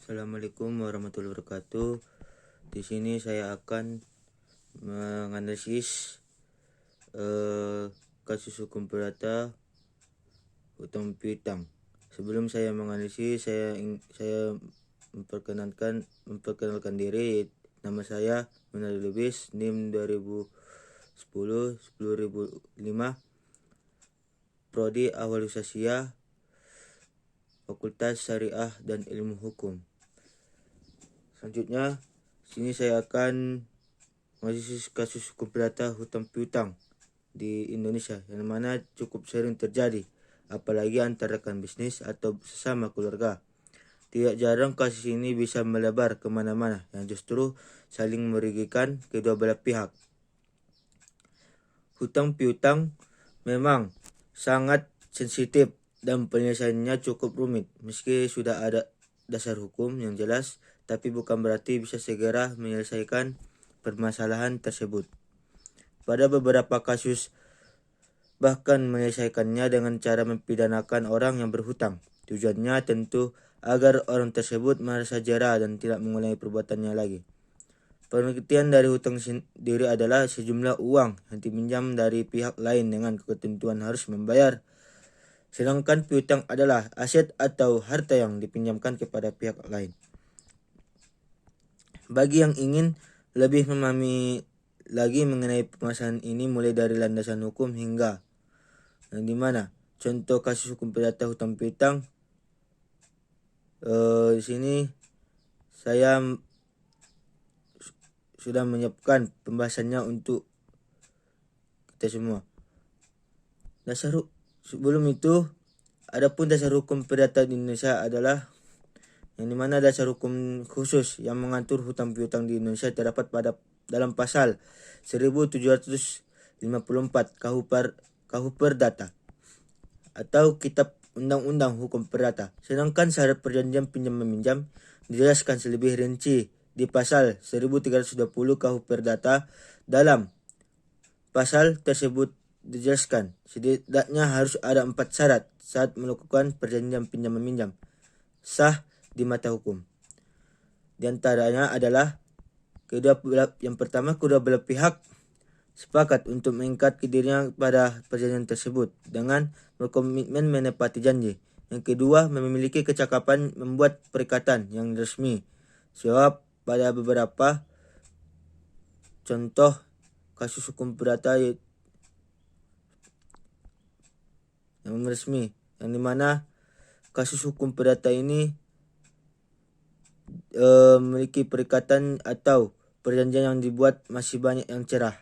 Assalamualaikum warahmatullahi wabarakatuh. Di sini saya akan menganalisis kasus hukum perdata hutang piutang. Sebelum saya menganalisis, saya memperkenalkan diri. Nama saya Munadi Lubis, NIM 2010 10005, Prodi Awal Usasia, Fakultas Syariah dan Ilmu Hukum. Selanjutnya, sini saya akan menganalisis kasus hukum perdata hutang piutang di Indonesia, yang mana cukup sering terjadi, apalagi antara rekan bisnis atau sesama keluarga. Tidak jarang kasus ini bisa melebar kemana-mana, yang justru saling merugikan kedua belah pihak. Hutang piutang memang sangat sensitif dan penyelesaiannya cukup rumit. Meski sudah ada dasar hukum yang jelas, tapi bukan berarti bisa segera menyelesaikan permasalahan tersebut. Pada beberapa kasus bahkan menyelesaikannya dengan cara mempidanakan orang yang berhutang. Tujuannya tentu agar orang tersebut merasa jera dan tidak mengulangi perbuatannya lagi. Pengertian dari hutang sendiri adalah sejumlah uang yang dipinjam dari pihak lain dengan ketentuan harus membayar. Sedangkan piutang adalah aset atau harta yang dipinjamkan kepada pihak lain. Bagi yang ingin lebih memahami lagi mengenai permasalahan ini, mulai dari landasan hukum hingga yang dimana contoh kasus hukum perdata hutang piutang, di sini saya sudah menyiapkan pembahasannya untuk kita semua. Sebelum itu, adapun dasar hukum perdata di Indonesia adalah yang dimana dasar hukum khusus yang mengatur hutang piutang di Indonesia terdapat dalam pasal 1754 KUH Perdata atau Kitab Undang-Undang Hukum Perdata. Sedangkan syarat perjanjian pinjam meminjam dijelaskan selebih rinci di pasal 1320 KUH Perdata. Dalam pasal tersebut dijelaskan setidaknya harus ada 4 syarat saat melakukan perjanjian pinjam meminjam sah di mata hukum. Di antaranya adalah yang pertama, kedua belah pihak sepakat untuk mengikat dirinya pada perjanjian tersebut dengan berkomitmen menepati janji. Yang kedua, memiliki kecakapan membuat perikatan yang resmi. Sebab pada beberapa contoh kasus hukum perdata yang resmi, yang dimana kasus hukum perdata ini memiliki perikatan atau perjanjian yang dibuat masih banyak yang cerah.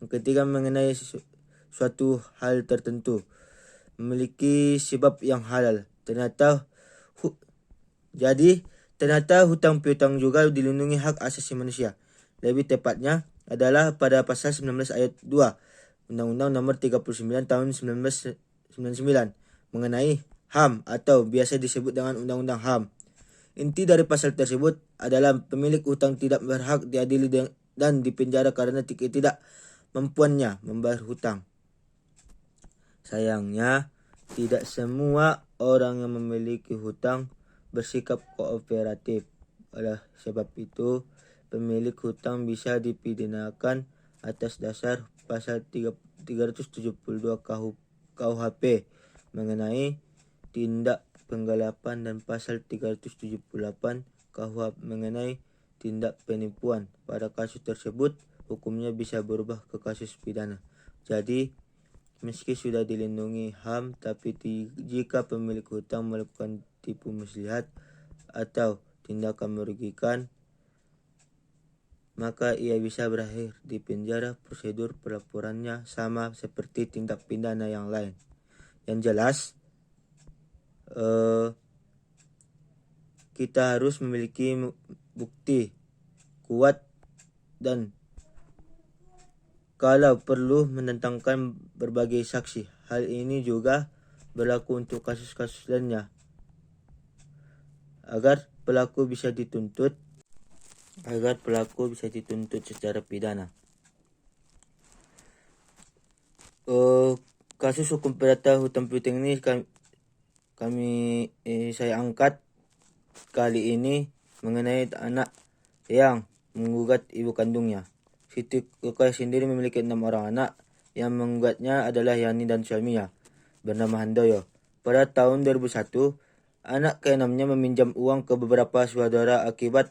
Yang ketiga, mengenai suatu hal tertentu, memiliki sebab yang halal. Ternyata hutang piutang juga dilindungi hak asasi manusia. Lebih tepatnya adalah pada pasal 19 ayat 2 Undang-Undang Nomor 39 tahun 1999 mengenai HAM atau biasa disebut dengan Undang-Undang HAM. Inti dari pasal tersebut adalah pemilik hutang tidak berhak diadili dan dipenjara karena tidak mampuannya membayar hutang. Sayangnya, tidak semua orang yang memiliki hutang bersikap kooperatif. Oleh sebab itu, pemilik hutang bisa dipidanakan atas dasar pasal 372 KUHP mengenai tindak penggelapan dan pasal 378 KUHP mengenai tindak penipuan. Pada kasus tersebut, hukumnya bisa berubah ke kasus pidana. Jadi, meski sudah dilindungi HAM, tapi jika pemilik hutang melakukan tipu muslihat atau tindakan merugikan, maka ia bisa berakhir di penjara. Prosedur pelaporannya sama seperti tindak pidana yang lain. Yang jelas, kita harus memiliki bukti kuat dan kalau perlu mendatangkan berbagai saksi. Hal ini juga berlaku untuk kasus-kasus lainnya agar pelaku bisa dituntut secara pidana. Kasus hukum perdata hutang piutang ini saya angkat kali ini mengenai anak yang menggugat ibu kandungnya. Siti Rokayah sendiri memiliki 6 orang anak. Yang menggugatnya adalah Yani dan suaminya bernama Handoyo. Pada tahun 2001, anak keenamnya meminjam uang ke beberapa saudara akibat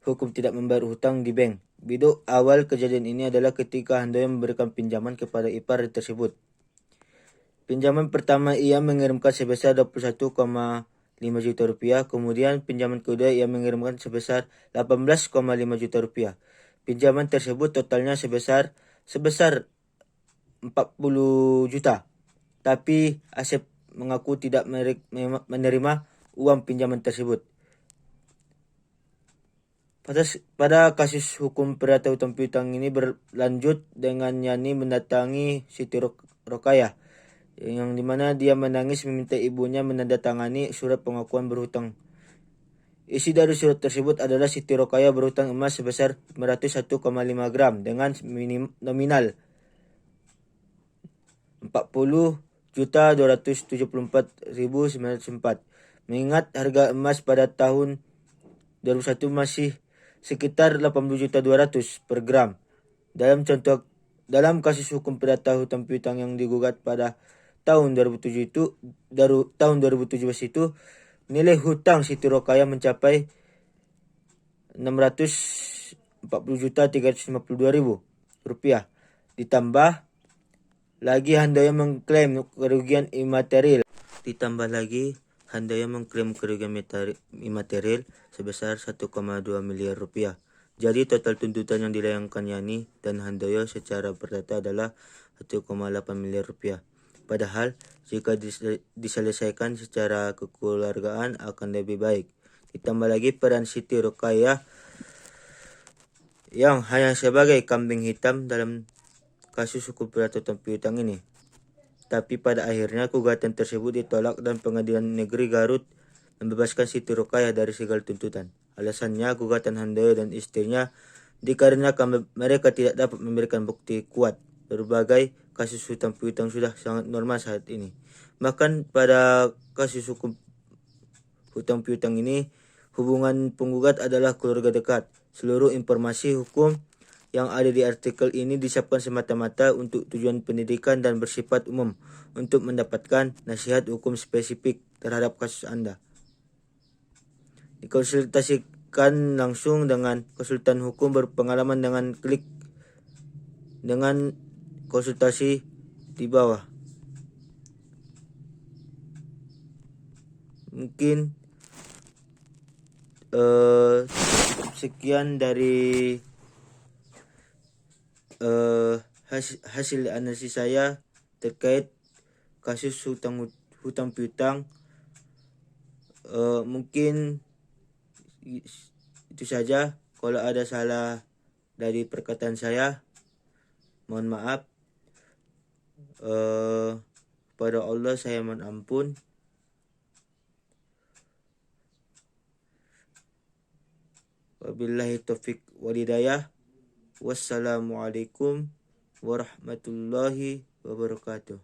hukum tidak membayar hutang di bank. Biduk awal kejadian ini adalah ketika Handoyo memberikan pinjaman kepada ipar tersebut. Pinjaman pertama ia mengirimkan sebesar 21,5 juta rupiah. Kemudian pinjaman kedua ia mengirimkan sebesar 18,5 juta rupiah. Pinjaman tersebut totalnya sebesar 40 juta. Tapi Asep mengaku tidak menerima uang pinjaman tersebut. Pada kasus hukum perdata hutang piutang ini berlanjut dengan Yani mendatangi Siti Rokayah, yang dimana dia menangis meminta ibunya menandatangani surat pengakuan berhutang. Isi dari surat tersebut adalah Siti Rokayah berhutang emas sebesar 101,5 gram dengan nominal 40.274.904. Mengingat harga emas pada tahun 2001 masih sekitar 80.200 per gram. Dalam kasus hukum perdata hutang piutang yang digugat pada tahun 2017 itu, nilai hutang Siti Rokayah mencapai 640.352.000 rupiah. Ditambah lagi Handoyo mengklaim kerugian imaterial. Sebesar 1,2 miliar rupiah. Jadi total tuntutan yang dilayangkan Yani dan Handoyo secara perdata adalah 1,8 miliar rupiah. Padahal jika diselesaikan secara kekeluargaan akan lebih baik. Ditambah lagi peran Siti Rokayah yang hanya sebagai kambing hitam dalam kasus hukum perdata hutang piutang ini. Tapi pada akhirnya gugatan tersebut ditolak dan Pengadilan Negeri Garut membebaskan Siti Rokayah dari segala tuntutan. Alasannya gugatan Handoyo dan istrinya dikarenakan mereka tidak dapat memberikan bukti kuat. Berbagai kasus hutang piutang sudah sangat normal saat ini. Bahkan pada kasus hukum hutang piutang ini, hubungan penggugat adalah keluarga dekat. Seluruh informasi hukum yang ada di artikel ini disiapkan semata-mata untuk tujuan pendidikan dan bersifat umum untuk mendapatkan nasihat hukum spesifik terhadap kasus Anda. Dikonsultasikan langsung dengan konsultan hukum berpengalaman dengan klik dengan konsultasi di bawah. Mungkin sekian dari hasil analisis saya terkait kasus hutang piutang. Mungkin itu saja. Kalau ada salah dari perkataan saya, mohon maaf. Pada Allah saya mohon ampun. Wabillahi taufik wal hidayah. Wassalamualaikum warahmatullahi wabarakatuh.